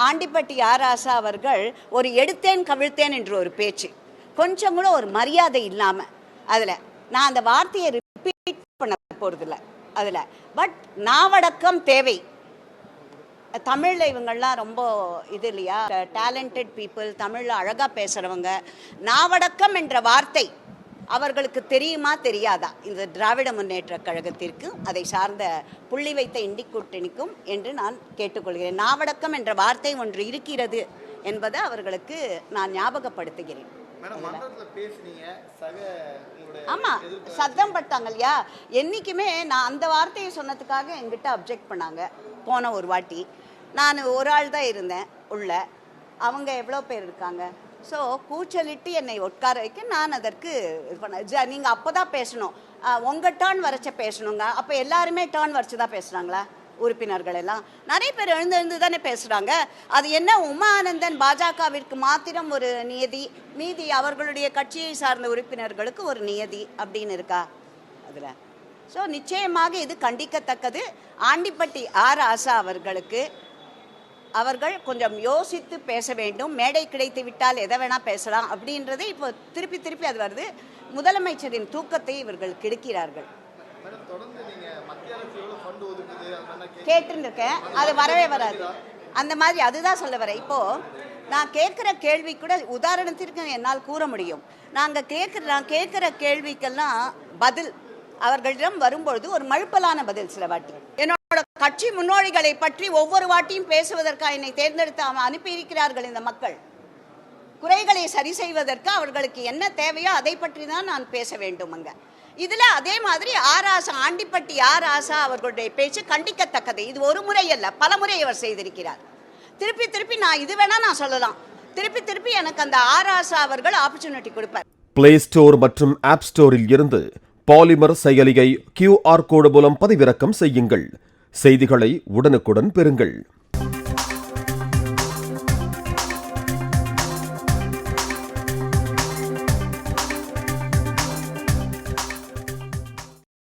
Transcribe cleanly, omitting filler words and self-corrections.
ஆண்டிப்பட்டி ஆராசா அவர்கள் ஒரு எடுத்தேன் கவிழ்த்தேன் என்ற ஒரு பேச்சு, கொஞ்சம் கூட ஒரு மரியாதை இல்லாமல், அதில் நான் அந்த வார்த்தையை ரிப்பீட் பண்ண போகிறதில்ல அதில். பட் நாவடக்கம் தேவை. தமிழில் இவங்கள்லாம் ரொம்ப இது இல்லையா, டேலண்டட் பீப்புள், தமிழில் அழகாக பேசுகிறவங்க. நாவடக்கம் என்ற வார்த்தை அவர்களுக்கு தெரியுமா தெரியாதா? இந்த திராவிட முன்னேற்ற கழகத்திற்கு அதை சார்ந்த புள்ளி வைத்த இண்டி கூட்டணிக்கும் என்று நான் கேட்டுக்கொள்கிறேன். நாவடக்கம் என்ற வார்த்தை ஒன்று இருக்கிறது என்பதை அவர்களுக்கு நான் ஞாபகப்படுத்துகிறேன். ஆமாம், சத்தம் பட்டாங்க இல்லையா? என்றைக்குமே நான் அந்த வார்த்தையை சொன்னதுக்காக என்கிட்ட அப்ஜெக்ட் பண்ணாங்க. போன ஒரு வாட்டி நான் ஒரு ஆள் தான் இருந்தேன் உள்ள, அவங்க எவ்வளோ பேர் இருக்காங்க. ஸோ கூச்சலிட்டு என்னை உட்கார வைக்க நான் அதற்கு இது பண்ணேன். நீங்கள் அப்போ தான் பேசணும், உங்கள் டேர்ன் வரைச்ச பேசணுங்க. அப்போ எல்லாருமே டேர்ன் வரைச்சி தான் பேசுகிறாங்களா? உறுப்பினர்கள் எல்லாம் நிறைய பேர் எழுந்து தானே பேசுகிறாங்க. அது என்ன உமா ஆனந்தன் பாஜகவிற்கு மாத்திரம் ஒரு நியதி, மீதி அவர்களுடைய கட்சியை சார்ந்த உறுப்பினர்களுக்கு ஒரு நியதி அப்படின்னு இருக்கா அதில்? ஸோ நிச்சயமாக இது கண்டிக்கத்தக்கது. ஆண்டிப்பட்டி ஆராசா அவர்கள் கொஞ்சம் யோசித்து பேச வேண்டும். மேடை கிடைத்து விட்டால் எதை வேணால் பேசலாம் அப்படின்றது இப்போ திருப்பி திருப்பி அது வருது. முதலமைச்சரின் தூக்கத்தை இவர்கள் கெடுக்கிறார்கள். கேட்டுருக்கேன், அது வரவே வராது அந்த மாதிரி. அதுதான் சொல்ல வரேன். இப்போது நான் கேட்குற கேள்வி கூட உதாரணத்திற்கு என்னால் கூற முடியும். நான் கேட்குற கேள்விக்கெல்லாம் பதில் அவர்களிடம் வரும்பொழுது ஒரு மழுப்பலான பதில். சில வாட்டி என்னோட கட்சி முன்னோடிகளை பற்றி ஒவ்வொரு வாட்டியும் பேசுவதற்காக என்னை தேர்ந்தெடுத்து அனுப்பியிருக்கிறார்கள் இந்த மக்கள். குறைகளை சரி செய்வதற்கு அவர்களுக்கு என்ன தேவையோ அதை பற்றி தான் நான் பேச வேண்டும் அங்கே. இதில் அதே மாதிரி ஆண்டிப்பட்டி ஆராசா அவர்களுடைய பேச்சு கண்டிக்கத்தக்கது. இது ஒரு முறை அல்ல, பல முறை அவர் செய்திருக்கிறார். திருப்பி திருப்பி நான் இது வேணா நான் சொல்லலாம். திருப்பி எனக்கு அந்த ஆராசா அவர்கள் ஆப்பர்ச்சுனிட்டி கொடுப்பார். பிளே ஸ்டோர் மற்றும் ஆப் ஸ்டோரில் இருந்து பாலிமர் செயலியை QR கோடு மூலம் பதிவிறக்கம் செய்யுங்கள். செய்திகளை உடனுக்குடன் பெறுங்கள்.